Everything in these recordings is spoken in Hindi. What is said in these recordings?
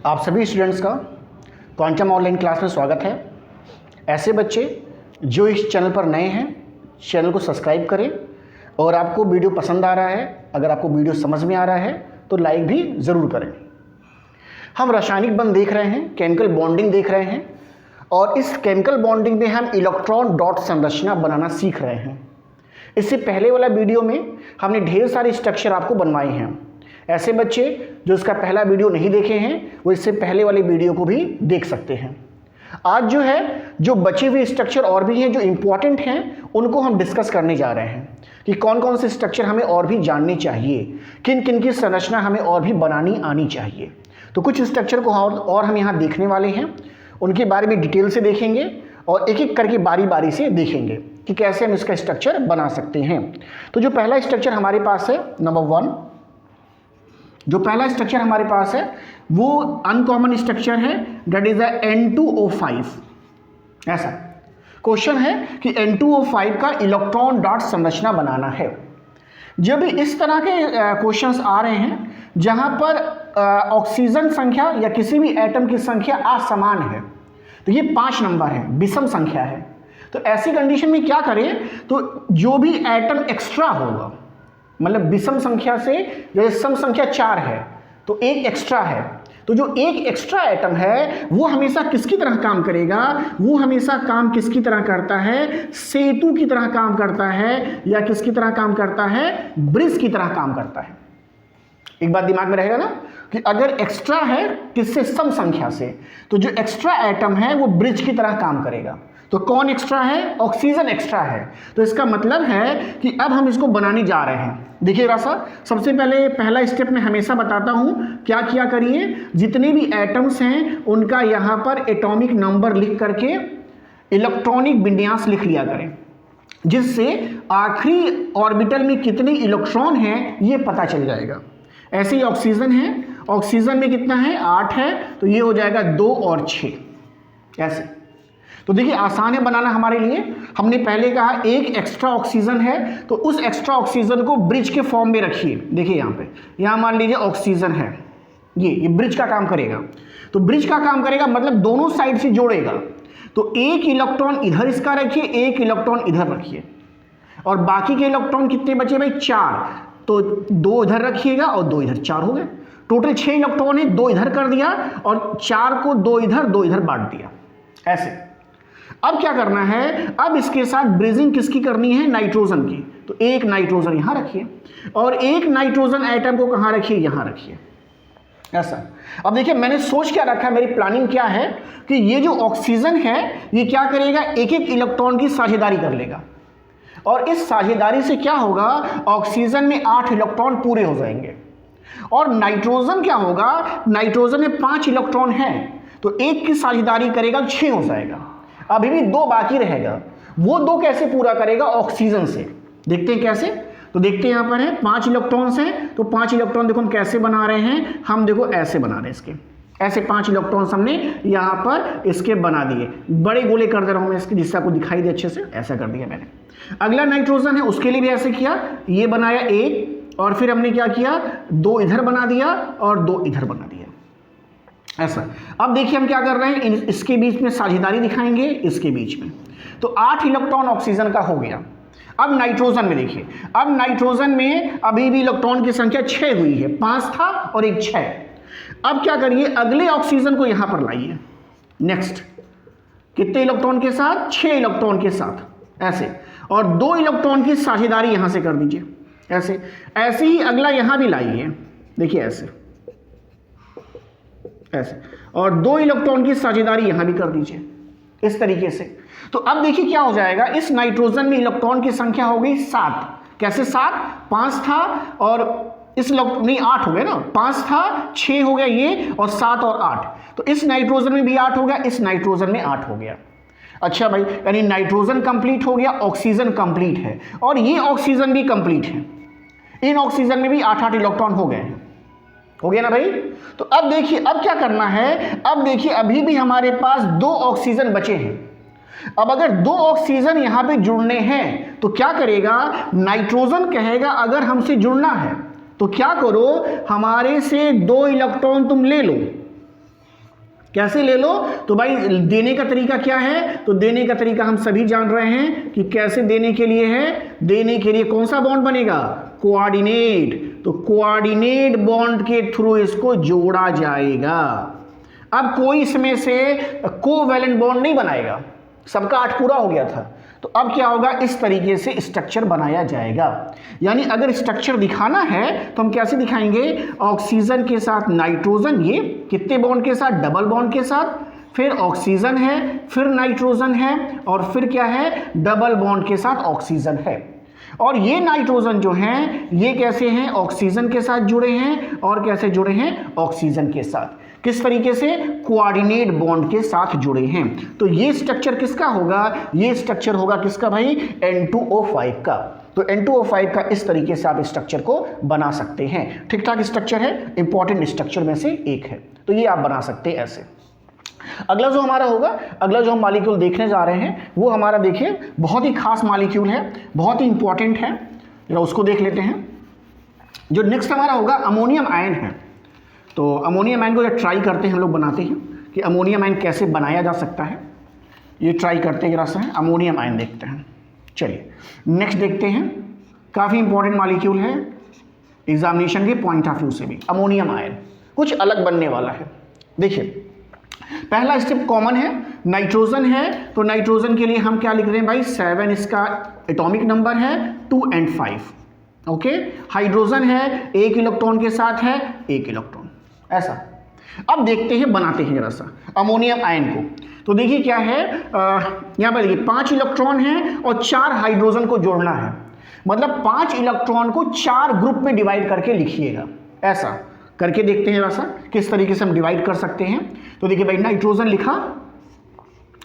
आप सभी स्टूडेंट्स का क्वांटम ऑनलाइन क्लास में स्वागत है। ऐसे बच्चे जो इस चैनल पर नए हैं, चैनल को सब्सक्राइब करें और आपको वीडियो पसंद आ रहा है, अगर आपको वीडियो समझ में आ रहा है तो लाइक भी ज़रूर करें। हम रासायनिक बंध देख रहे हैं, केमिकल बॉन्डिंग देख रहे हैं और इस केमिकल बॉन्डिंग में हम इलेक्ट्रॉन डॉट संरचना बनाना सीख रहे हैं। इससे पहले वाला वीडियो में हमने ढेर सारे स्ट्रक्चर आपको बनवाए हैं। ऐसे बच्चे जो इसका पहला वीडियो नहीं देखे हैं वो इससे पहले वाले वीडियो को भी देख सकते हैं। आज जो बचे हुए स्ट्रक्चर और भी हैं जो इम्पॉर्टेंट हैं उनको हम डिस्कस करने जा रहे हैं कि कौन कौन से स्ट्रक्चर हमें और भी जानने चाहिए, किन किन की संरचना हमें और भी बनानी आनी चाहिए। तो कुछ स्ट्रक्चर को और हम यहाँ देखने वाले हैं, उनके बारे में डिटेल से देखेंगे और एक एक करके बारी बारी से देखेंगे कि कैसे हम इसका स्ट्रक्चर बना सकते हैं। तो जो पहला स्ट्रक्चर हमारे पास है, नंबर 1, जो पहला स्ट्रक्चर हमारे पास है वो अनकॉमन स्ट्रक्चर है, दैट इज N2O5। ऐसा क्वेश्चन है कि N2O5 का इलेक्ट्रॉन डॉट संरचना बनाना है। जब भी इस तरह के क्वेश्चंस आ रहे हैं जहां पर ऑक्सीजन संख्या या किसी भी एटम की संख्या असमान है, तो ये 5 नंबर है, विषम संख्या है, तो ऐसी कंडीशन में क्या करें, तो जो भी एटम एक्स्ट्रा होगा, मतलब विषम संख्या से जैसे सम संख्या 4 है तो एक एक्स्ट्रा है, तो जो एक एक्स्ट्रा एटम है वो हमेशा किसकी तरह काम करेगा, वो हमेशा काम किसकी तरह करता है, सेतु की तरह काम करता है या किसकी तरह काम करता है, ब्रिज की तरह काम करता है। एक बात दिमाग में रहेगा ना कि अगर एक्स्ट्रा है किससे, सम संख्या से, तो जो एक्स्ट्रा एटम है वो ब्रिज की तरह काम करेगा। तो कौन एक्स्ट्रा है, ऑक्सीजन एक्स्ट्रा है। तो इसका मतलब है कि अब हम इसको बनाने जा रहे हैं। देखिएगा सर, सबसे पहले पहला स्टेप मैं हमेशा बताता हूं, क्या किया करिए, जितने भी एटम्स हैं उनका यहां पर एटॉमिक नंबर लिख करके इलेक्ट्रॉनिक विन्यास लिख लिया करें, जिससे आखिरी ऑर्बिटल में कितने इलेक्ट्रॉन हैं ये पता चल जाएगा। ऐसे ही ऑक्सीजन है, ऑक्सीजन में कितना है, 8 है, तो ये हो जाएगा 2 और 6 ऐसे। तो देखिए आसान है बनाना हमारे लिए। हमने पहले कहा एक एक्स्ट्रा ऑक्सीजन है तो उस एक्स्ट्रा ऑक्सीजन को ब्रिज के फॉर्म में रखिए। देखिए यहाँ पे, यहाँ मान लीजिए ऑक्सीजन है, ये ब्रिज का काम करेगा। तो ब्रिज का काम करेगा मतलब दोनों साइड से जोड़ेगा। तो एक इलेक्ट्रॉन इधर इसका रखिए, एक इलेक्ट्रॉन इधर रखिए, और बाकी के इलेक्ट्रॉन कितने बचे भाई, 4, तो 2 इधर रखिएगा और 2 इधर, 4 हो गए। टोटल 6 इलेक्ट्रॉन है, 2 इधर कर दिया और 4 को 2 इधर बांट दिया ऐसे। अब क्या करना है, अब इसके साथ ब्रिजिंग किसकी करनी है, नाइट्रोजन की। तो एक नाइट्रोजन यहां रखिए और एक नाइट्रोजन एटम को कहां रखिए, यहां रखिए ऐसा। अब देखिए मैंने सोच क्या रखा है, मेरी प्लानिंग क्या है कि ये जो ऑक्सीजन है ये क्या करेगा, एक एक इलेक्ट्रॉन की साझेदारी कर लेगा और इस साझेदारी से क्या होगा, ऑक्सीजन में 8 इलेक्ट्रॉन पूरे हो जाएंगे। और नाइट्रोजन क्या होगा, नाइट्रोजन में 5 इलेक्ट्रॉन है तो एक की साझेदारी करेगा, 6 हो जाएगा। अभी भी 2 बाकी रहेगा, वो 2 कैसे पूरा करेगा, ऑक्सीजन से। देखते हैं कैसे, तो देखते हैं यहाँ पर है 5 इलेक्ट्रॉन्स हैं, तो 5 इलेक्ट्रॉन देखो हम कैसे बना रहे हैं, हम देखो ऐसे बना रहे हैं इसके, ऐसे 5 इलेक्ट्रॉन्स हमने यहाँ पर इसके बना दिए। बड़े गोले कर दे रहा हूँ मैं इसके, जिससे आपको दिखाई दे अच्छे से, ऐसा कर दिया मैंने। अगला नाइट्रोजन है, उसके लिए भी ऐसे किया, ये बनाया एक और फिर हमने क्या किया, 2 इधर बना दिया और 2 इधर बना दिया ऐसा। अब देखिए हम क्या कर रहे हैं, इसके बीच में साझेदारी दिखाएंगे, इसके बीच में। तो 8 इलेक्ट्रॉन ऑक्सीजन का हो गया। अब नाइट्रोजन में देखिए, अब नाइट्रोजन में अभी भी इलेक्ट्रॉन की संख्या 6 हुई है, 5 था और एक 6। अब क्या करिए, अगले ऑक्सीजन को यहां पर लाइए, नेक्स्ट कितने इलेक्ट्रॉन के साथ, 6 इलेक्ट्रॉन के साथ ऐसे, और 2 इलेक्ट्रॉन की साझेदारी यहां से कर दीजिए ऐसे। ऐसे ही अगला यहां भी लाइए, देखिए ऐसे ऐसे, और 2 इलेक्ट्रॉन की साझेदारी यहां भी कर दीजिए इस तरीके से। तो अब देखिए क्या हो जाएगा, इस नाइट्रोजन में इलेक्ट्रॉन की संख्या हो गई 7। कैसे 7, 5 था और इस नहीं 8 हो गया ना, 5 था, 6 हो गया ये, और 7 और 8, तो इस नाइट्रोजन में भी 8 हो गया, इस नाइट्रोजन में 8 हो गया। अच्छा भाई, यानी नाइट्रोजन कंप्लीट हो गया, ऑक्सीजन कंप्लीट है और ये ऑक्सीजन भी कंप्लीट है। इन ऑक्सीजन में भी 8-8 इलेक्ट्रॉन हो गए हैं, हो गया ना भाई। तो अब देखिए अब क्या करना है, अब देखिए अभी भी हमारे पास 2 ऑक्सीजन बचे हैं। अब अगर 2 ऑक्सीजन यहां पे जुड़ने हैं तो क्या करेगा, नाइट्रोजन कहेगा अगर हमसे जुड़ना है तो क्या करो, हमारे से 2 इलेक्ट्रॉन तुम ले लो, कैसे ले लो? तो भाई देने का तरीका क्या है? तो देने का तरीका हम सभी जान रहे हैं कि कैसे देने के लिए है। देने के लिए कौन सा बॉन्ड बनेगा? कोऑर्डिनेट। तो कोऑर्डिनेट बॉन्ड के थ्रू इसको जोड़ा जाएगा। अब कोई इसमें से कोवैलेंट बॉन्ड नहीं बनाएगा, सबका 8 पूरा हो गया था। तो अब क्या होगा? इस तरीके से स्ट्रक्चर बनाया जाएगा। यानी अगर स्ट्रक्चर दिखाना है तो हम कैसे दिखाएंगे? ऑक्सीजन के साथ नाइट्रोजन, ये कितने बॉन्ड के साथ? डबल बॉन्ड के साथ, फिर ऑक्सीजन है, फिर नाइट्रोजन है, और फिर क्या है? डबल बॉन्ड के साथ ऑक्सीजन है। और ये नाइट्रोजन जो हैं ये कैसे हैं? ऑक्सीजन के साथ जुड़े हैं। और कैसे जुड़े हैं? ऑक्सीजन के साथ। किस तरीके से? कोऑर्डिनेट बॉन्ड के साथ जुड़े हैं। तो ये स्ट्रक्चर किसका होगा? ये स्ट्रक्चर होगा किसका भाई? N2O5 का। तो N2O5 का इस तरीके से आप स्ट्रक्चर को बना सकते हैं। ठीक ठाक स्ट्रक्चर है, इंपॉर्टेंट स्ट्रक्चर में से एक है। तो ये आप बना सकते हैं ऐसे। अगला जो हमारा होगा, अगला जो हम मॉलिक्यूल देखने जा रहे हैं वो हमारा देखिए बहुत ही खास मॉलिक्यूल है, बहुत ही इंपॉर्टेंट है। जरा उसको देख लेते हैं। जो नेक्स्ट हमारा होगा अमोनियम आयन है। तो अमोनियम आयन को जब ट्राई करते हैं हम लोग बनाते हैं कि अमोनियम आयन कैसे बनाया जा सकता है, ये ट्राई करते हैं जरा सा। अमोनियम आयन देखते हैं। चलिए नेक्स्ट देखते हैं। काफ़ी इंपॉर्टेंट मॉलिक्यूल है एग्जामिनेशन के पॉइंट ऑफ व्यू से भी। अमोनियम आयन कुछ अलग बनने वाला है। देखिए पहला स्टेप कॉमन है, नाइट्रोजन है। तो नाइट्रोजन के लिए हम क्या लिख रहे हैं भाई? 7 इसका एटॉमिक नंबर है, 2 and 5। ओके, हाइड्रोजन है, 1 इलेक्ट्रॉन के साथ है, 1 इलेक्ट्रॉन, ऐसा। अब देखते हैं, बनाते हैं जरा सा अमोनियम आयन को। तो देखिए क्या है, यहाँ पर देखिए 5 इलेक्ट्रॉन है और 4 हाइड्रोजन को जोड़ना है। मतलब 5 इलेक्ट्रॉन को 4 ग्रुप में डिवाइड करके लिखिएगा। ऐसा करके देखते हैं जरा सा किस तरीके से हम डिवाइड कर सकते हैं। तो देखिए भाई नाइट्रोजन लिखा,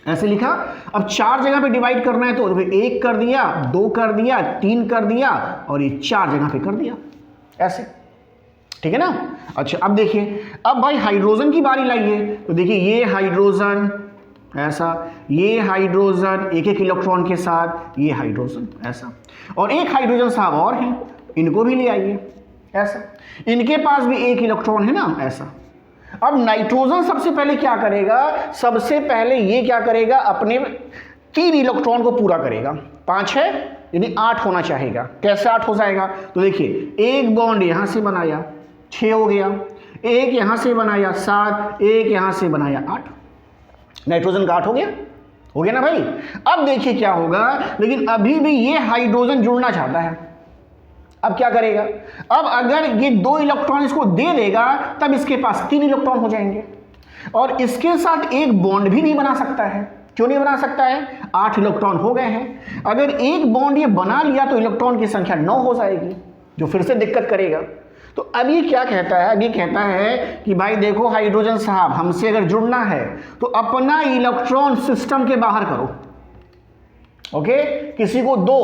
ऐसे लिखा। अब 4 जगह पे डिवाइड करना है तो 1 कर दिया, 2 कर दिया, 3 कर दिया, और ये 4 जगह पे कर दिया ऐसे। ठीक है ना? अच्छा अब देखिए, अब भाई हाइड्रोजन की बारी लाइए। तो देखिए ये हाइड्रोजन ऐसा, ये हाइड्रोजन 1-1 इलेक्ट्रॉन के साथ, ये हाइड्रोजन ऐसा, और एक हाइड्रोजन साहब और हैं, इनको भी ले आइए ऐसा। इनके पास भी 1 इलेक्ट्रॉन है ना, ऐसा। अब नाइट्रोजन सबसे पहले क्या करेगा? सबसे पहले ये क्या करेगा? अपने 3 इलेक्ट्रॉन को पूरा करेगा। 5 है यानी 8 होना चाहेगा। कैसे 8 हो जाएगा? तो देखिए एक बॉन्ड यहां से बनाया, 6 हो गया, एक यहां से बनाया 7, एक यहां से बनाया 8, नाइट्रोजन का 8 हो गया ना भाई। अब देखिए क्या होगा, लेकिन अभी भी ये हाइड्रोजन जुड़ना चाहता है। अब क्या करेगा? अब अगर ये 2 इलेक्ट्रॉन इसको दे देगा तब इसके पास 3 इलेक्ट्रॉन हो जाएंगे, और इसके साथ एक बॉन्ड भी नहीं बना सकता है। क्यों नहीं बना सकता है? 8 इलेक्ट्रॉन हो गए हैं। अगर एक बॉन्ड ये बना लिया तो इलेक्ट्रॉन की संख्या 9 हो जाएगी, जो फिर से दिक्कत करेगा। तो अब ये क्या कहता है? अब ये कहता है कि भाई देखो हाइड्रोजन साहब, हमसे अगर जुड़ना है तो अपना इलेक्ट्रॉन सिस्टम के बाहर करो। ओके, किसी को दो,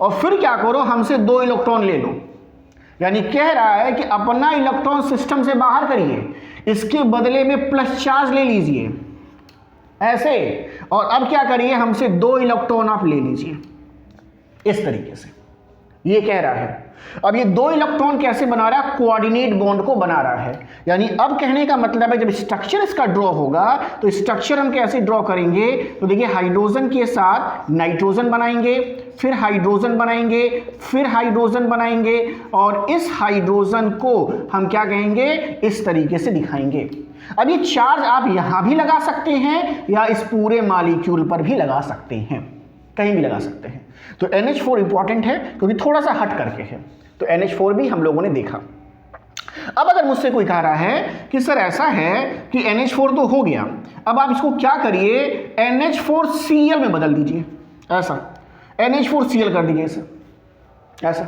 और फिर क्या करो? हमसे 2 इलेक्ट्रॉन ले लो। यानी कह रहा है कि अपना इलेक्ट्रॉन सिस्टम से बाहर करिए, इसके बदले में प्लस चार्ज ले लीजिए ऐसे, और अब क्या करिए? हमसे 2 इलेक्ट्रॉन आप ले लीजिए इस तरीके से, ये कह रहा है। अब ये 2 इलेक्ट्रॉन कैसे बना रहा है? कोऑर्डिनेट बॉन्ड को बना रहा है। यानी अब कहने का मतलब है जब स्ट्रक्चर इसका ड्रॉ होगा तो स्ट्रक्चर हम कैसे ड्रॉ करेंगे? तो देखिए हाइड्रोजन के साथ नाइट्रोजन बनाएंगे, फिर हाइड्रोजन बनाएंगे, फिर हाइड्रोजन बनाएंगे, और इस हाइड्रोजन को हम क्या कहेंगे? इस तरीके से दिखाएंगे। अब ये चार्ज आप यहां भी लगा सकते हैं या इस पूरे मॉलिक्यूल पर भी लगा सकते हैं, कहीं भी लगा सकते हैं। तो NH4 इंपॉर्टेंट है क्योंकि थोड़ा सा हट करके है, तो NH4 भी हम लोगों ने देखा। अब अगर मुझसे कोई कह रहा है कि सर ऐसा है कि NH4 तो हो गया, अब आप इसको क्या करिए? NH4Cl में बदल दीजिए, ऐसा NH4Cl कर दीजिए इसे ऐसा।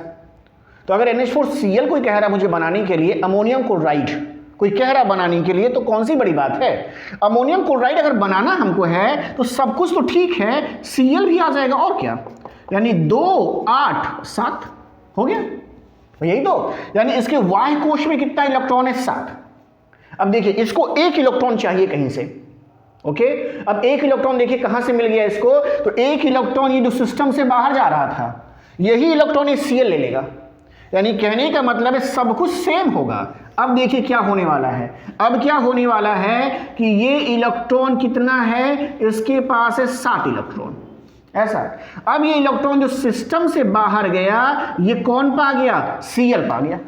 तो अगर NH4Cl कोई कह रहा है मुझे बनाने के लिए, अमोनियम क्लोराइड कोई कह रहा बनाने के लिए, तो कौन सी बड़ी बात है? अमोनियम क्लोराइड अगर बनाना हमको है तो सब कुछ तो ठीक है, Cl भी आ जाएगा और क्या। यानी 2, 8, 7 हो गया, यही तो। यानी इसके वाय कोश में कितना इलेक्ट्रॉन है? 7। अब देखिए इसको 1 इलेक्ट्रॉन चाहिए कहीं से। ओके, अब 1 इलेक्ट्रॉन देखिए कहां से मिल गया इसको? तो 1 इलेक्ट्रॉन ये जो सिस्टम से बाहर जा रहा था, यही इलेक्ट्रॉन ये Cl ले लेगा। यानी कहने का मतलब है सब कुछ सेम होगा। अब देखिए क्या होने वाला है, अब क्या होने वाला है कि ये इलेक्ट्रॉन कितना है, इसके पास है 7 इलेक्ट्रॉन, ऐसा। अब ये इलेक्ट्रॉन जो सिस्टम से बाहर गया, ये कौन पा गया, Cl पा गया,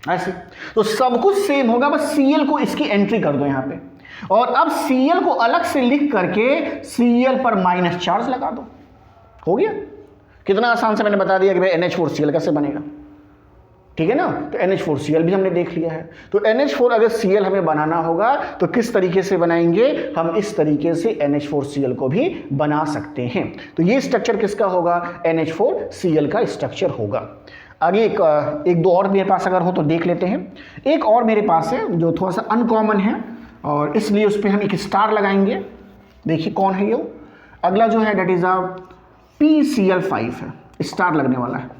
ऐसे। तो सब कुछ सेम होगा, बस Cl को इसकी एंट्री कर दो यहां पे, और अब Cl को अलग से लिख करके Cl पर माइनस चार्ज लगा दो, हो गया। कितना आसान से मैंने बता दिया कि भाई NH4Cl कैसे बनेगा, ठीक है ना। तो NH4Cl भी हमने देख लिया है। तो NH4 अगर Cl हमें बनाना होगा तो किस तरीके से बनाएंगे, हम इस तरीके से NH4Cl को भी बना सकते हैं। तो ये स्ट्रक्चर किसका होगा, NH4Cl का स्ट्रक्चर होगा। आगे एक दो और मेरे पास अगर हो तो देख लेते हैं। एक और मेरे पास है जो थोड़ा सा अनकॉमन है और इसलिए उस पर हम एक स्टार लगाएंगे। देखिए कौन है ये, अगला जो है डेट इज PCl5 है, स्टार लगने वाला है,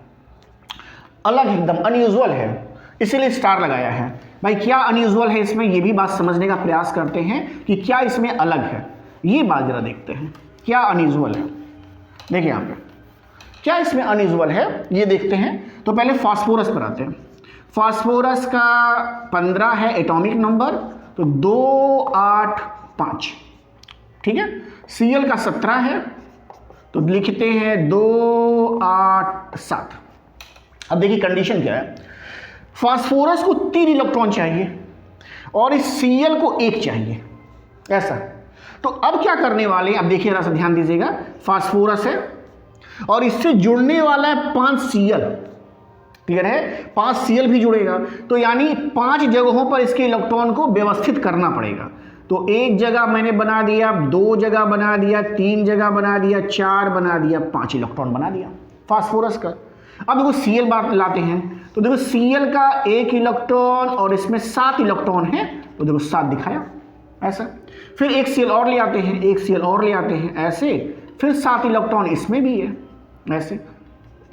अलग एकदम अनयूजुअल है, इसीलिए स्टार लगाया है। भाई क्या अनयूजुअल है इसमें, ये भी बात समझने का प्रयास करते हैं कि क्या इसमें अलग है, ये बात जरा देखते हैं क्या अनयूजुअल है। देखिए यहाँ पे क्या इसमें अनयूजुअल है ये देखते हैं। तो पहले फास्फोरस पर आते हैं। फास्फोरस का 15 है एटॉमिक नंबर, तो 2, 8, 5, ठीक है। Cl का 17 है, तो लिखते हैं 2, 8, 7। अब देखिए कंडीशन क्या है, फास्फोरस को 3 इलेक्ट्रॉन चाहिए और इस Cl को 1 चाहिए, ऐसा। तो अब क्या करने वाले, अब देखिए जरा सा ध्यान दीजिएगा, फास्फोरस है और इससे जुड़ने वाला है 5 Cl, क्लियर है, 5 Cl भी जुड़ेगा, तो यानी 5 जगहों पर इसके इलेक्ट्रॉन को व्यवस्थित करना पड़ेगा। तो एक जगह मैंने बना दिया, 2 जगह बना दिया, 3 जगह बना दिया, 4 बना दिया, 5 इलेक्ट्रॉन बना दिया फास्फोरस का। अब देखो Cl बात लाते हैं, तो देखो Cl का 1 इलेक्ट्रॉन और इसमें 7 इलेक्ट्रॉन है, तो देखो 7 दिखाया, ऐसा। फिर एक Cl और ले आते हैं, एक Cl और ले आते हैं, ऐसे। फिर 7 इलेक्ट्रॉन इसमें भी है, ऐसे,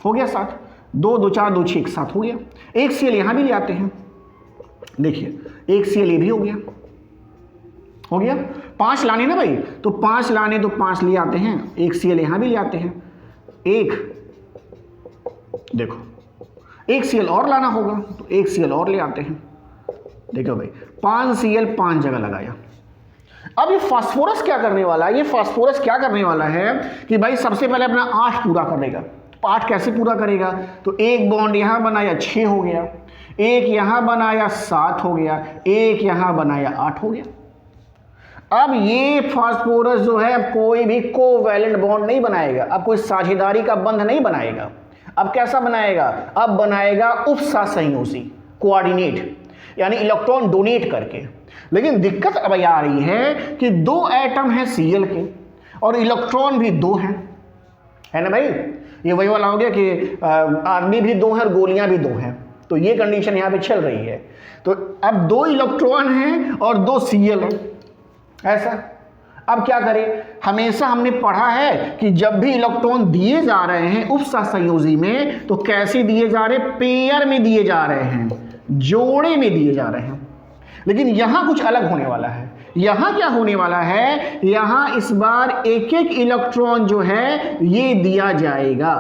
हो गया 7, 2, 2, 4, 2, 6, 7 हो गया। एक Cl यहाँ भी ले आते हैं, देखिए एक Cl ये भी हो गया 5 लाने ना भाई, तो 5 लाने तो 5 ले आते हैं, एक Cl यहाँ भी ले आते हैं, एक देखो एक Cl और लाना होगा, तो एक Cl और ले आते हैं, देखो भाई 5 Cl 5 जगह लगाया। अब ये फास्फोरस क्या करने वाला है, ये फास्फोरस क्या करने वाला है कि भाई सबसे पहले अपना 8 पूरा करेगा। 8 कैसे पूरा करेगा, तो एक बॉन्ड यहाँ बनाया 6 हो गया, एक यहाँ बनाया 7 हो गया, एक यहाँ बनाया 8 हो गया। अब ये फास्फोरस जो है अब कोई भी कोवैलेंट बॉन्ड नहीं बनाएगा, अब कोई साझेदारी का बंध नहीं बनाएगा। अब कैसा बनाएगा, अब बनाएगा उपसा संयोजी, कोऑर्डिनेट, यानी इलेक्ट्रॉन डोनेट करके। लेकिन दिक्कत अब ये आ रही है कि 2 एटम है Cl के और इलेक्ट्रॉन भी 2 हैं, है ना भाई। ये वही वाला हो गया कि आदमी भी 2 है और गोलियां भी 2 हैं, तो ये कंडीशन यहाँ पे चल रही है। तो अब 2 इलेक्ट्रॉन हैं और 2 Cl है, ऐसा। अब क्या करें, हमेशा हमने पढ़ा है कि जब भी इलेक्ट्रॉन दिए जा रहे हैं उपसा संयोजी में, तो कैसे दिए जा रहे हैं, पेयर में दिए जा रहे हैं, जोड़े में दिए जा रहे हैं। लेकिन यहां कुछ अलग होने वाला है। यहां क्या होने वाला है, यहां इस बार एक एक इलेक्ट्रॉन जो है ये दिया जाएगा,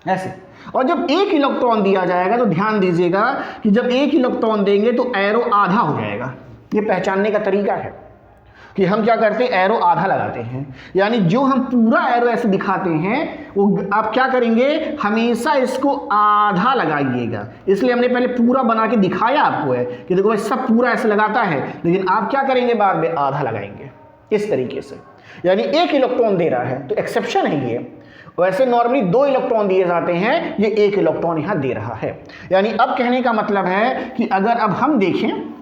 ऐसे। और जब एक इलेक्ट्रॉन दिया जाएगा तो ध्यान दीजिएगा कि जब एक इलेक्ट्रॉन देंगे तो एरो आधा हो जाएगा। ये पहचानने का तरीका है कि हम क्या करते हैं, एरो आधा लगाते हैं, यानी जो हम पूरा एरो ऐसे दिखाते हैं वो आप क्या करेंगे, हमेशा इसको आधा लगाइएगा। इसलिए हमने पहले पूरा बना के दिखाया आपको है कि देखो भाई सब पूरा ऐसे लगाता है, लेकिन आप क्या करेंगे, बाद में आधा लगाएंगे इस तरीके से। यानी 1 इलेक्ट्रॉन दे रहा है, तो एक्सेप्शन है ये। वैसे नॉर्मली 2 इलेक्ट्रॉन दिए जाते हैं, ये 1 इलेक्ट्रॉन यहाँ दे रहा है। यानी अब कहने का मतलब है कि अगर अब हम देखें,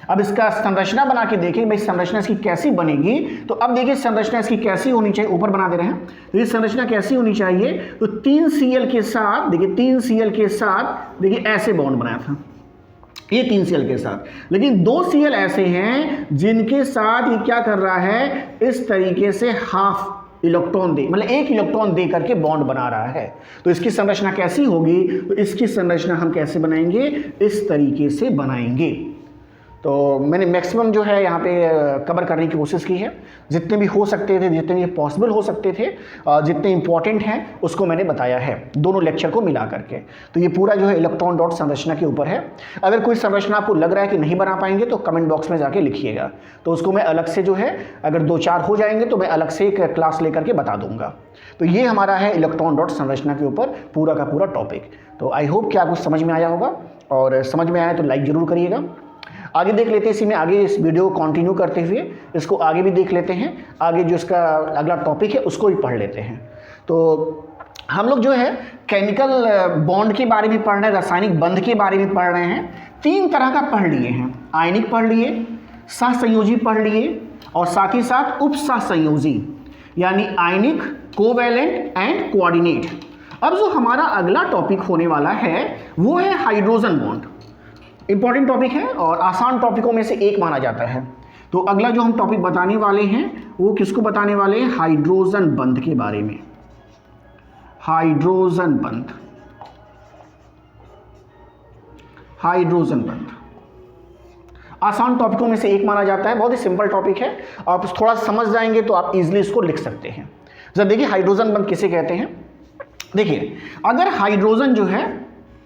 अब इसका संरचना बना के देखें भाई संरचना इसकी कैसी बनेगी। तो अब देखिए संरचना इसकी कैसी होनी चाहिए, ऊपर बना दे रहे हैं, तो ये संरचना कैसी होनी चाहिए। तो 3 Cl के साथ देखिए, 3 Cl के साथ देखिए ऐसे बॉन्ड बनाया था, ये 3 Cl के साथ। लेकिन 2 Cl ऐसे हैं जिनके साथ ये क्या कर रहा है, इस तरीके से हाफ इलेक्ट्रॉन दे, मतलब 1 इलेक्ट्रॉन दे करके बॉन्ड बना रहा है। तो इसकी संरचना कैसी होगी, तो इसकी संरचना हम कैसे बनाएंगे, इस तरीके से बनाएंगे। तो मैंने मैक्सिमम जो है यहाँ पे कवर करने की कोशिश की है, जितने भी हो सकते थे, जितने भी पॉसिबल हो सकते थे, जितने इंपॉर्टेंट हैं उसको मैंने बताया है दोनों लेक्चर को मिला करके। तो ये पूरा जो है इलेक्ट्रॉन डॉट संरचना के ऊपर है। अगर कोई संरचना आपको लग रहा है कि नहीं बना पाएंगे तो कमेंट बॉक्स में जाके लिखिएगा, तो उसको मैं अलग से जो है, अगर 2-4 हो जाएंगे तो मैं अलग से एक क्लास लेकर के बता दूंगा। तो ये हमारा है इलेक्ट्रॉन डॉट संरचना के ऊपर पूरा का पूरा टॉपिक। तो आई होप कि आपको समझ में आया होगा, और समझ में आया तो लाइक ज़रूर करिएगा। आगे देख लेते हैं, इसी में आगे इस वीडियो को कंटिन्यू करते हुए इसको आगे भी देख लेते हैं। आगे जो इसका अगला टॉपिक है उसको भी पढ़ लेते हैं। तो हम लोग जो है केमिकल बॉन्ड के बारे में पढ़ रहे हैं, रासायनिक बंध के बारे में पढ़ रहे हैं। 3 तरह का पढ़ लिए हैं, आयनिक पढ़ लिए, सहसंयोजी पढ़ लिए, और साथ ही साथ उपसहसंयोजी, यानी आयनिक, कोवैलेंट एंड कोऑर्डिनेट। अब जो हमारा अगला टॉपिक होने वाला है वो है हाइड्रोजन बॉन्ड। इंपॉर्टेंट टॉपिक है और आसान टॉपिकों में से एक माना जाता है। तो अगला जो हम टॉपिक बताने वाले हैं वो किसको बताने वाले हैं? हाइड्रोजन बंध के बारे में। हाइड्रोजन बंध, हाइड्रोजन बंध आसान टॉपिकों में से एक माना जाता है। बहुत ही सिंपल टॉपिक है, आप थोड़ा समझ जाएंगे तो आप इजीली इसको लिख सकते हैं। जब देखिए हाइड्रोजन बंध किसे कहते हैं। देखिए अगर हाइड्रोजन जो है,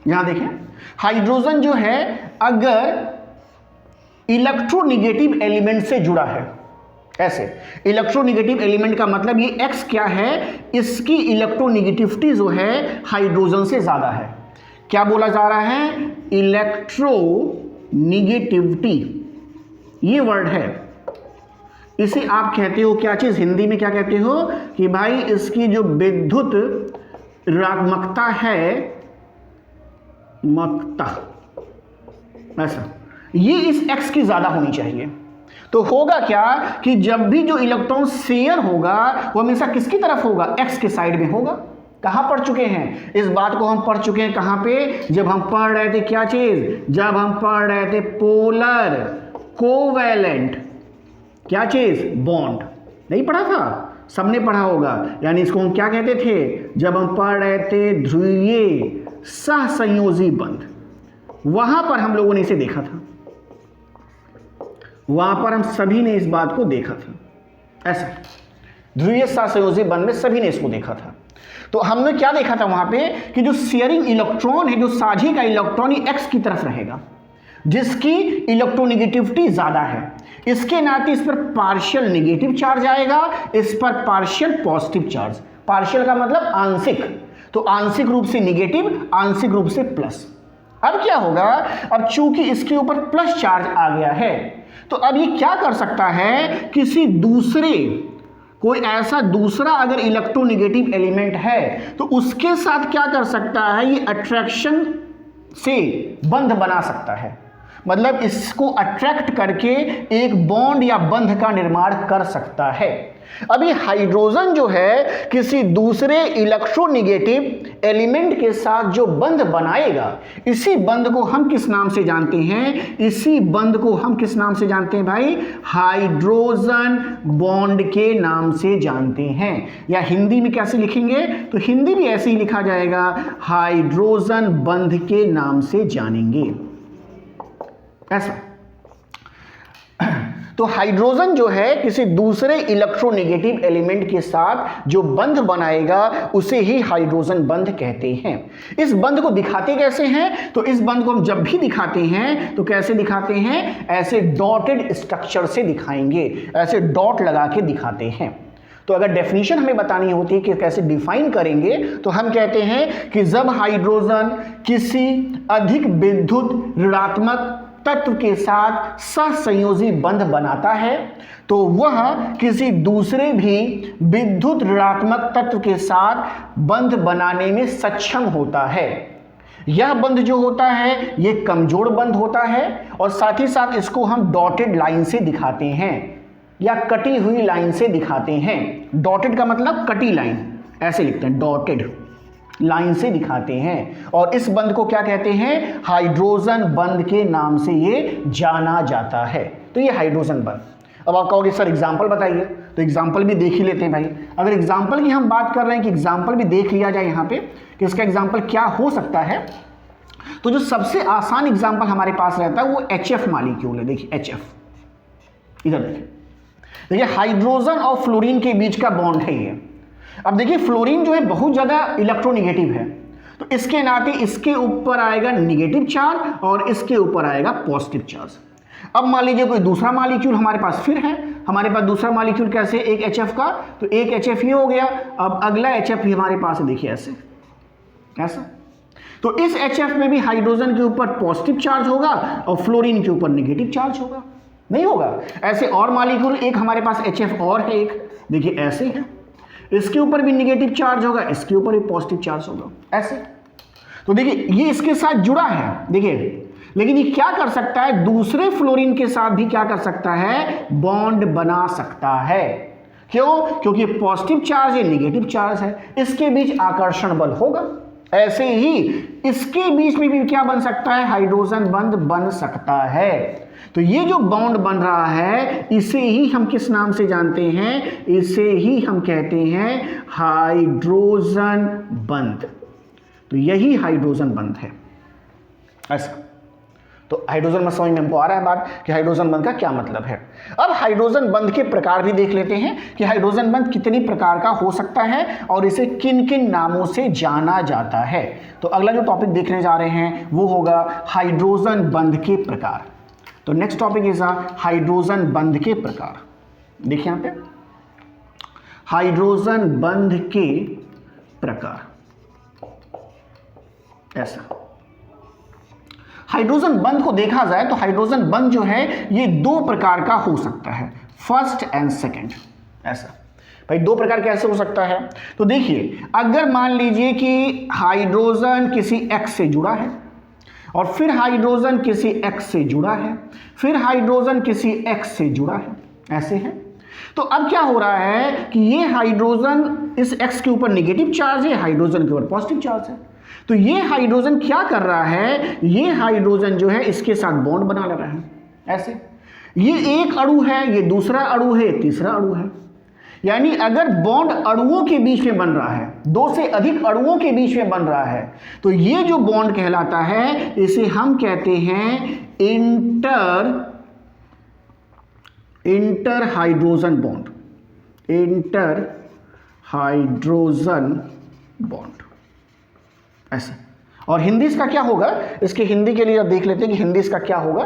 यहां देखें, हाइड्रोजन जो है अगर इलेक्ट्रोनिगेटिव एलिमेंट से जुड़ा है, ऐसे इलेक्ट्रोनिगेटिव एलिमेंट का मतलब ये X क्या है, इसकी इलेक्ट्रोनिगेटिविटी जो है हाइड्रोजन से ज्यादा है। क्या बोला जा रहा है? इलेक्ट्रोनिगेटिविटी, ये वर्ड है। इसे आप कहते हो क्या चीज, हिंदी में क्या कहते हो कि भाई इसकी जो विद्युत ऋणात्मकता है, मकता, ऐसा, ये इस X की ज्यादा होनी चाहिए। तो होगा क्या कि जब भी जो इलेक्ट्रॉन शेयर होगा वो हमेशा किसकी तरफ होगा? X के साइड में होगा। कहां पढ़ चुके हैं इस बात को? हम पढ़ चुके हैं कहां पे? जब हम पढ़ रहे थे क्या चीज? जब हम पढ़ रहे थे पोलर कोवैलेंट क्या चीज? बॉन्ड। नहीं पढ़ा था? सबने पढ़ा होगा। यानी इसको हम क्या कहते थे जब हम पढ़ रहे थे? ध्रुवीय सहसंयोजी बंध। वहां पर हम लोगों ने इसे देखा था, वहां पर हम सभी ने इस बात को देखा था। ऐसा ध्रुवीय सहसंयोजी बंध में सभी ने इसको देखा था। तो हमने क्या देखा था वहां पे कि जो शेयरिंग इलेक्ट्रॉन है, जो साझी का इलेक्ट्रॉन X की तरफ रहेगा, जिसकी इलेक्ट्रोनिगेटिविटी ज्यादा है। इसके नाते इस पर पार्शियल नेगेटिव चार्ज आएगा, इस पर पार्शियल पॉजिटिव चार्ज। पार्शियल का मतलब आंशिक, तो आंशिक रूप से नेगेटिव, आंशिक रूप से प्लस। अब क्या होगा? अब चूंकि इसके ऊपर प्लस चार्ज आ गया है तो अब ये क्या कर सकता है? किसी दूसरे, कोई ऐसा दूसरा अगर इलेक्ट्रोनिगेटिव एलिमेंट है तो उसके साथ क्या कर सकता है? ये अट्रैक्शन से बंध बना सकता है, मतलब इसको अट्रैक्ट करके एक बॉन्ड या बंध का निर्माण कर सकता है। अभी हाइड्रोजन जो है किसी दूसरे इलेक्ट्रोनिगेटिव एलिमेंट के साथ जो बंध बनाएगा, इसी बंध को हम किस नाम से जानते हैं? इसी बंध को हम किस नाम से जानते हैं भाई? हाइड्रोजन बॉन्ड के नाम से जानते हैं। या हिंदी में कैसे लिखेंगे? तो हिंदी भी ऐसे ही लिखा जाएगा, हाइड्रोजन बंध के नाम से जानेंगे, ऐसा। तो हाइड्रोजन जो है किसी दूसरे इलेक्ट्रोनेगेटिव एलिमेंट के साथ जो बंध बनाएगा उसे ही हाइड्रोजन बंध कहते हैं। इस बंध को दिखाते कैसे हैं? तो इस बंध को हम जब भी दिखाते हैं तो कैसे दिखाते हैं? ऐसे डॉटेड स्ट्रक्चर से दिखाएंगे, ऐसे डॉट लगा के दिखाते हैं। तो अगर डेफिनेशन हमें बतानी होती है कि कैसे डिफाइन करेंगे तो हम कहते हैं कि जब हाइड्रोजन किसी अधिक विद्युत ऋणात्मक तत्व के साथ सहसंयोजी बंध बनाता है तो वह किसी दूसरे भी विद्युत ऋणात्मक तत्व के साथ बंध बनाने में सक्षम होता है। यह बंध जो होता है यह कमजोर बंध होता है और साथ ही साथ इसको हम डॉटेड लाइन से दिखाते हैं या कटी हुई लाइन से दिखाते हैं। डॉटेड का मतलब कटी लाइन, ऐसे लिखते हैं, डॉटेड लाइन से दिखाते हैं। और इस बंध को क्या कहते हैं? हाइड्रोजन बंध के नाम से ये जाना जाता है। तो ये हाइड्रोजन बंध। अब आप कहोगे सर एग्जाम्पल बताइए, तो एग्जाम्पल भी देख ही लेते हैं भाई। अगर एग्जाम्पल की हम बात कर रहे हैं कि एग्जाम्पल भी देख लिया जाए यहाँ पे कि इसका एग्जाम्पल क्या हो सकता है, तो जो सबसे आसान एग्जाम्पल हमारे पास रहता है वो HF मॉलिक्यूल है। देखिए HF, इधर देखिए हाइड्रोजन और फ्लोरीन के बीच का बॉन्ड है ये। अब देखिए फ्लोरीन जो है बहुत ज्यादा इलेक्ट्रोनिगेटिव है, तो इसके नाते इसके ऊपर आएगा निगेटिव चार्ज और इसके ऊपर आएगा पॉजिटिव चार्ज। अब मान लीजिए कोई दूसरा मॉलिक्यूल हमारे पास फिर है, हमारे पास दूसरा मॉलिक्यूल कैसे, एक HF का, तो एक HF ये हो गया। अब अगला HF भी हमारे पास है, देखिए ऐसे, ऐसा। तो इस HF में भी हाइड्रोजन के ऊपर पॉजिटिव चार्ज होगा और फ्लोरीन के ऊपर नेगेटिव चार्ज होगा, नहीं होगा? ऐसे और मॉलिक्यूल एक हमारे पास HF और है एक, देखिए ऐसे है, इसके ऊपर भी नेगेटिव चार्ज होगा, इसके ऊपर भी पॉजिटिव चार्ज होगा, ऐसे। तो देखिए ये इसके साथ जुड़ा है, देखिए, लेकिन ये क्या कर सकता है, दूसरे फ्लोरीन के साथ भी क्या कर सकता है, बॉन्ड बना सकता है। क्यों? क्योंकि पॉजिटिव चार्ज है, नेगेटिव चार्ज है, इसके बीच आकर्षण बल होगा। ऐसे ही इसके बीच में भी क्या बन सकता है, हाइड्रोजन बंध बन सकता है। तो ये जो बॉन्ड बन रहा है इसे ही हम किस नाम से जानते हैं, इसे ही हम कहते हैं हाइड्रोजन बंध। तो यही हाइड्रोजन बंध है, ऐसा। तो हाइड्रोजन बंध समझ में हमको आ रहा है बात कि हाइड्रोजन बंध का क्या मतलब है। अब हाइड्रोजन बंध के प्रकार भी देख लेते हैं कि हाइड्रोजन बंध कितनी प्रकार का हो सकता है और इसे किन किन नामों से जाना जाता है। तो अगला जो टॉपिक देखने जा रहे हैं वो होगा हाइड्रोजन बंध के प्रकार। तो नेक्स्ट टॉपिक इज हाइड्रोजन बंध के प्रकार। देखिए यहां पे हाइड्रोजन बंध के प्रकार, ऐसा। हाइड्रोजन बंध को देखा जाए तो हाइड्रोजन बंध जो है ये दो प्रकार का हो सकता है, फर्स्ट एंड सेकंड, ऐसा। भाई दो प्रकार कैसे हो सकता है, तो देखिए अगर मान लीजिए कि हाइड्रोजन किसी X से जुड़ा है और फिर हाइड्रोजन किसी X से जुड़ा है, फिर हाइड्रोजन किसी X से जुड़ा है, ऐसे है। तो अब क्या हो रहा है कि ये हाइड्रोजन इस X के ऊपर नेगेटिव चार्ज है, हाइड्रोजन के ऊपर पॉजिटिव चार्ज है। तो ये हाइड्रोजन क्या कर रहा है, ये हाइड्रोजन जो है इसके साथ बॉन्ड बना ले रहा है, ऐसे। ये एक अणु है, ये दूसरा अणु है, तीसरा अणु है। यानी अगर बॉन्ड अणुओं के बीच में बन रहा है, दो से अधिक अणुओं के बीच में बन रहा है, तो ये जो बॉन्ड कहलाता है इसे हम कहते हैं inter hydrogen bond, inter hydrogen bond, ऐसा। और हिंदी इसका क्या होगा, इसके हिंदी के लिए अब देख लेते हैं कि हिंदी इसका क्या होगा।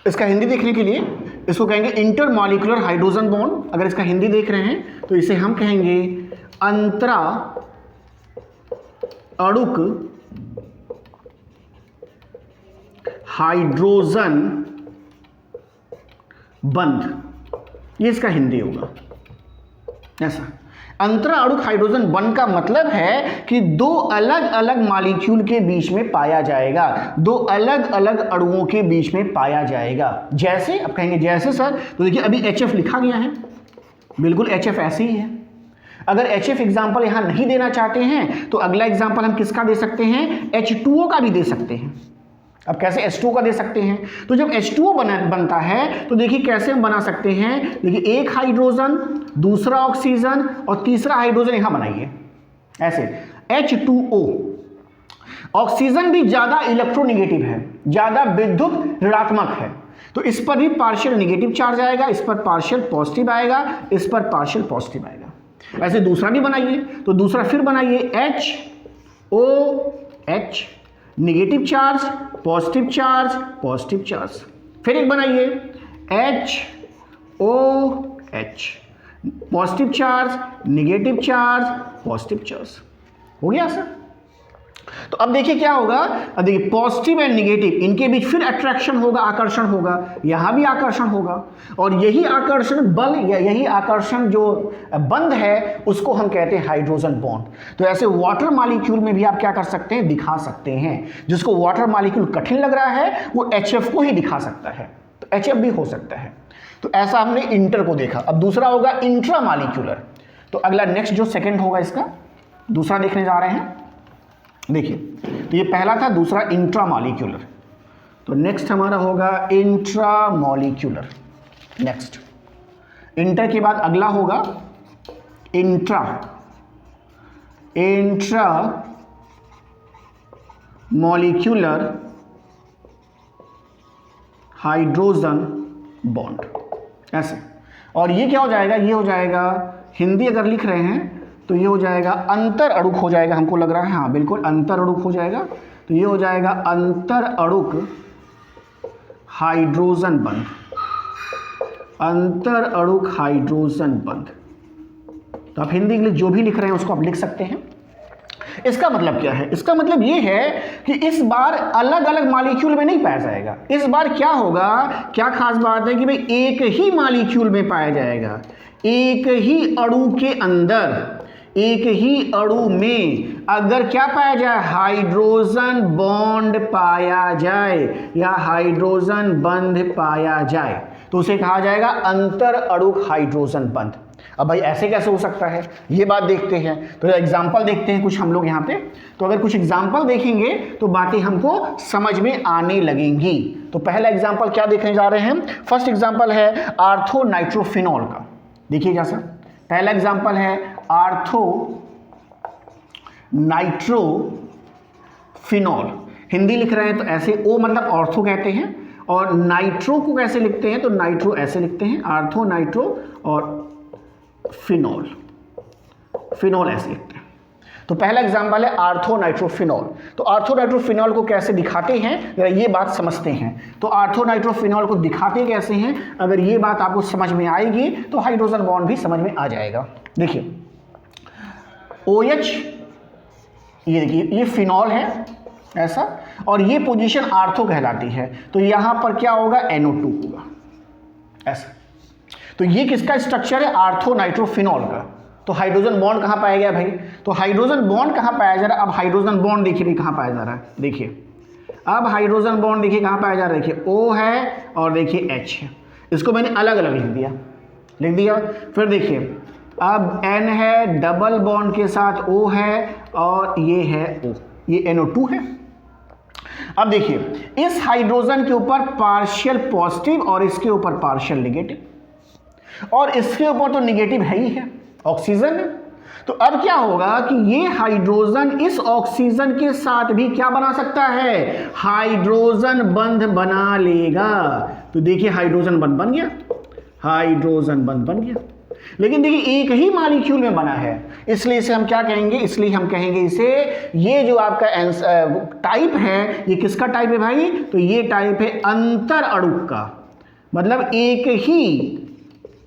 इसका हिंदी देखने के लिए इसको कहेंगे इंटरमॉलिक्यूलर हाइड्रोजन बॉन्ड। अगर इसका हिंदी देख रहे हैं तो इसे हम कहेंगे अंतरा अणुक हाइड्रोजन बंध, ये इसका हिंदी होगा, ऐसा। अंतरा अणुक हाइड्रोजन बंध का मतलब है कि दो अलग अलग मॉलिक्यूल के बीच में पाया जाएगा, दो अलग अलग अणुओं के बीच में पाया जाएगा। जैसे अब कहेंगे जैसे सर, तो देखिए अभी HF लिखा गया है, बिल्कुल HF ऐसे ही है। अगर HF एग्जाम्पल यहां नहीं देना चाहते हैं तो अगला एग्जाम्पल हम किसका दे सकते हैं, H2O का भी दे सकते हैं। अब कैसे H2O का दे सकते हैं, तो जब H2O बनता है तो देखिए कैसे हम बना सकते हैं। देखिए एक हाइड्रोजन, दूसरा ऑक्सीजन और तीसरा हाइड्रोजन यहां बनाइए, ऐसे H2O। ऑक्सीजन भी ज्यादा इलेक्ट्रोनिगेटिव है, ज्यादा विद्युत ऋणात्मक है, तो इस पर भी पार्शियल नेगेटिव चार्ज आएगा, इस पर पार्शियल पॉजिटिव आएगा, इस पर पार्शियल पॉजिटिव आएगा। ऐसे दूसरा भी बनाइए, तो दूसरा फिर बनाइए HOH, negative charge, positive charge, positive charge. फिर एक बनाइए HOH, positive charge, negative charge, positive charge. हो गया सर। तो अब देखिए क्या होगा, अब देखिए पॉजिटिव एंड नेगेटिव इनके बीच फिर अट्रैक्शन होगा, आकर्षण होगा, यहां भी आकर्षण होगा, और यही आकर्षण बल या यही आकर्षण जो बंध है उसको हम कहते हैं हाइड्रोजन बॉन्ड। तो ऐसे वाटर मॉलिक्यूल में भी आप क्या कर सकते हैं, दिखा सकते हैं। जिसको वाटर मॉलिक्यूल कठिन लग रहा है वो HF को ही दिखा सकता है, तो HF भी हो सकता है। तो ऐसा हमने इंटर को देखा। अब दूसरा होगा इंट्रा मॉलिक्यूलर। तो अगला नेक्स्ट जो सेकंड होगा इसका दूसरा देखने जा रहे हैं। देखिए तो ये पहला था, दूसरा इंट्रामॉलिक्यूलर। तो नेक्स्ट हमारा होगा इंट्रामॉलिक्यूलर। नेक्स्ट इंटर के बाद अगला होगा इंट्रा मॉलिक्यूलर हाइड्रोजन बॉन्ड, ऐसे। और ये क्या हो जाएगा, ये हो जाएगा, हिंदी अगर लिख रहे हैं तो ये हो जाएगा अंतर अणुक हो जाएगा, हमको लग रहा है, हाँ बिल्कुल अंतर अणुक हो जाएगा। तो ये हो जाएगा अंतर अणुक हाइड्रोजन बंध, अंतर अणुक हाइड्रोजन बंध। तो आप हिंदी इंग्लिश जो भी लिख रहे हैं उसको आप लिख सकते हैं। इसका मतलब क्या है, इसका मतलब ये है कि इस बार अलग अलग मॉलिक्यूल में नहीं पाया जाएगा। इस बार क्या होगा, क्या खास बात है कि भाई एक ही मॉलिक्यूल में पाया जाएगा, एक ही अणु के अंदर, एक ही अणु में अगर क्या पाया जाए, हाइड्रोजन बॉन्ड पाया जाए या हाइड्रोजन बंध पाया जाए, तो उसे कहा जाएगा अंतर अणुक हाइड्रोजन बंध। अब भाई ऐसे कैसे हो सकता है, ये बात देखते हैं। तो एग्जाम्पल देखते हैं कुछ हम लोग यहाँ पे। तो अगर कुछ एग्जाम्पल देखेंगे तो बातें हमको समझ में आने लगेंगी। तो पहला एग्जाम्पल क्या देखने जा रहे हैं, फर्स्ट एग्जाम्पल है आर्थो नाइट्रोफिनॉल का। देखिएगा सर, पहला एग्जाम्पल है आर्थो नाइट्रोफिनॉल। हिंदी लिख रहे हैं तो ऐसे, ओ मतलब ऑर्थो कहते हैं, और नाइट्रो को कैसे लिखते हैं, तो नाइट्रो ऐसे लिखते हैं, आर्थो नाइट्रो, और फिनॉल, फिनॉल ऐसे लिखते हैं। तो पहला एग्जाम्पल है आर्थो नाइट्रोफिनॉल। तो आर्थो नाइट्रोफिनॉल को कैसे दिखाते हैं, जरा ये बात समझते हैं। तो आर्थो नाइट्रोफिनॉल को दिखाते कैसे हैं, अगर ये बात आपको समझ में आएगी तो हाइड्रोजन बॉन्ड भी समझ में आ जाएगा। देखिए OH, ये देखिए ये फिनॉल है ऐसा, और ये पोजीशन आर्थो कहलाती है। तो यहां पर क्या होगा, NO2 होगा ऐसा। तो ये किसका स्ट्रक्चर है, आर्थो नाइट्रोफिनॉल का। तो हाइड्रोजन बॉन्ड कहां पाया गया भाई, तो हाइड्रोजन बॉन्ड कहां पाया जा रहा है, अब हाइड्रोजन बॉन्ड देखिए भी कहां पाया जा रहा है, देखिए अब हाइड्रोजन बॉन्ड देखिए कहां पाया जा रहा है, देखिए O है और देखिए H है। इसको मैंने अलग अलग लिख दिया। फिर देखिए अब N है, डबल बॉन्ड के साथ O है, और ये है O, ये NO2 है। अब देखिए इस हाइड्रोजन के ऊपर पार्शियल पॉजिटिव और इसके ऊपर पार्शियल नेगेटिव, और इसके ऊपर तो नेगेटिव है ही है, ऑक्सीजन है। तो अब क्या होगा कि ये हाइड्रोजन इस ऑक्सीजन के साथ भी क्या बना सकता है, हाइड्रोजन बंध बना लेगा। तो देखिए हाइड्रोजन बंध बन गया, हाइड्रोजन बंध बन गया। लेकिन देखिए एक ही मॉलिक्यूल में बना है, इसलिए इसे हम क्या कहेंगे, इसलिए हम कहेंगे इसे, ये जो आपका टाइप है, ये किसका टाइप है भाई, तो ये टाइप है अंतर अणुक का। मतलब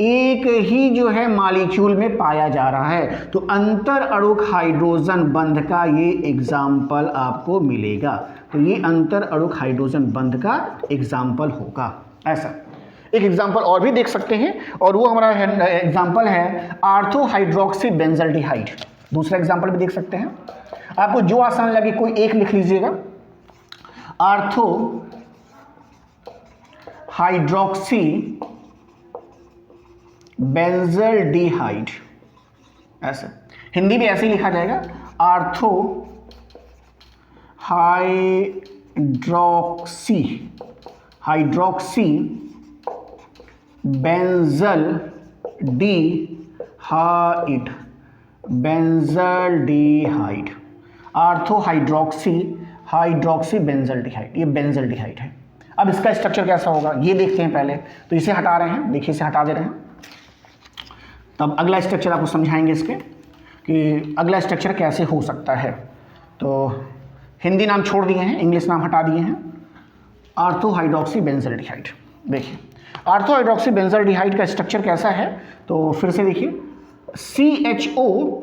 एक ही जो है मॉलिक्यूल में पाया जा रहा है। तो अंतर अणुक हाइड्रोजन बंध का ये एग्जाम्पल आपको मिलेगा। तो ये अंतर अणुक हाइड्रोजन बंध का एग्जाम्पल होगा ऐसा। एक एग्जाम्पल और भी देख सकते हैं, और वो हमारा एग्जाम्पल है आर्थो हाइड्रोक्सी बेंजल्डिहाइड। दूसरा एग्जाम्पल भी देख सकते हैं, आपको जो आसान लगे कोई एक लिख लीजिएगा। आर्थो हाइड्रोक्सी बेंजल्डिहाइड, ऐसा हिंदी भी ऐसे ही लिखा जाएगा, ortho hydroxy benzaldehyde, ortho hydroxy benzaldehyde, ये बेंजल्डिहाइड है। अब इसका स्ट्रक्चर कैसा होगा ये देखते हैं पहले। तो इसे हटा रहे हैं, देखिए इसे हटा दे रहे हैं, तब अगला स्ट्रक्चर आपको समझाएंगे इसके कि अगला स्ट्रक्चर कैसे हो सकता है। तो हिंदी नाम छोड़ दिए हैं, इंग्लिश नाम हटा दिए हैं, आर्थो हाइड्रोक्सी बेंजल्डिहाइड। देखिए आर्थो हाइड्रोक्सी बेंजल्डिहाइड का स्ट्रक्चर कैसा है, तो फिर से देखिए CHO,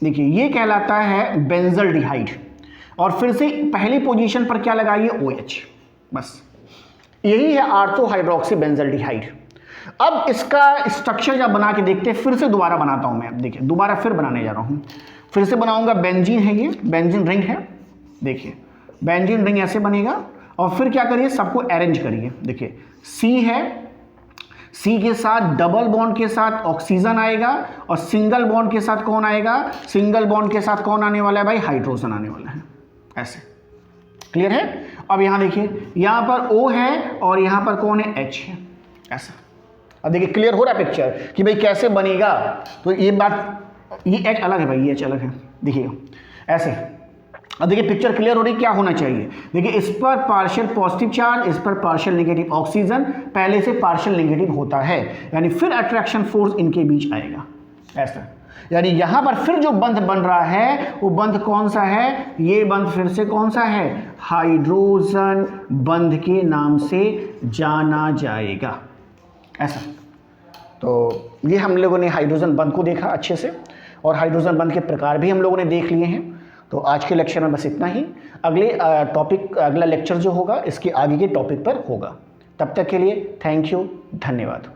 देखिए ये कहलाता है बेंजल्डिहाइड, और फिर से पहली पोजीशन पर क्या लगाइए, OH, बस यही है आर्थो हाइड्रोक्सी बेंजल्डिहाइड। अब इसका स्ट्रक्चर जब बना के देखते हैं, फिर से दोबारा बनाता हूं मैं, देखिए दोबारा फिर बनाने जा रहा हूं, फिर से बनाऊंगा। बेंजीन है, ये बेंजीन रिंग है, देखिए बेंजीन रिंग ऐसे बनेगा, और फिर क्या करिए, सबको अरेंज करिए। देखिए C है, C के साथ डबल बॉन्ड के साथ ऑक्सीजन आएगा, और सिंगल बॉन्ड के साथ कौन आएगा, सिंगल बॉन्ड के साथ कौन आने वाला है भाई, हाइड्रोजन आने वाला है, ऐसे क्लियर है। अब यहां देखिए, यहां पर O है और यहां पर कौन है, H है, ऐसा अब देखिए क्लियर हो रहा है पिक्चर कि भाई कैसे बनेगा। तो ये बात, ये एच अलग है भाई, ये एच अलग है, देखिए ऐसे। अब देखिए पिक्चर क्लियर हो रही, क्या होना चाहिए। देखिए इस पर पार्शियल पॉजिटिव चार्ज, इस पर पार्शियल नेगेटिव ऑक्सीजन, पहले से पार्शियल नेगेटिव होता है, यानी फिर अट्रैक्शन फोर्स इनके बीच आएगा ऐसा। यानी यहां पर फिर जो बंध बन रहा है वो बंध कौन सा है, ये बंध फिर से कौन सा है, हाइड्रोजन बंध के नाम से जाना जाएगा ऐसा। तो ये हम लोगों ने हाइड्रोजन बंध को देखा अच्छे से, और हाइड्रोजन बंध के प्रकार भी हम लोगों ने देख लिए हैं। तो आज के लेक्चर में बस इतना ही। अगले टॉपिक, अगला लेक्चर जो होगा इसके आगे के टॉपिक पर होगा। तब तक के लिए थैंक यू, धन्यवाद।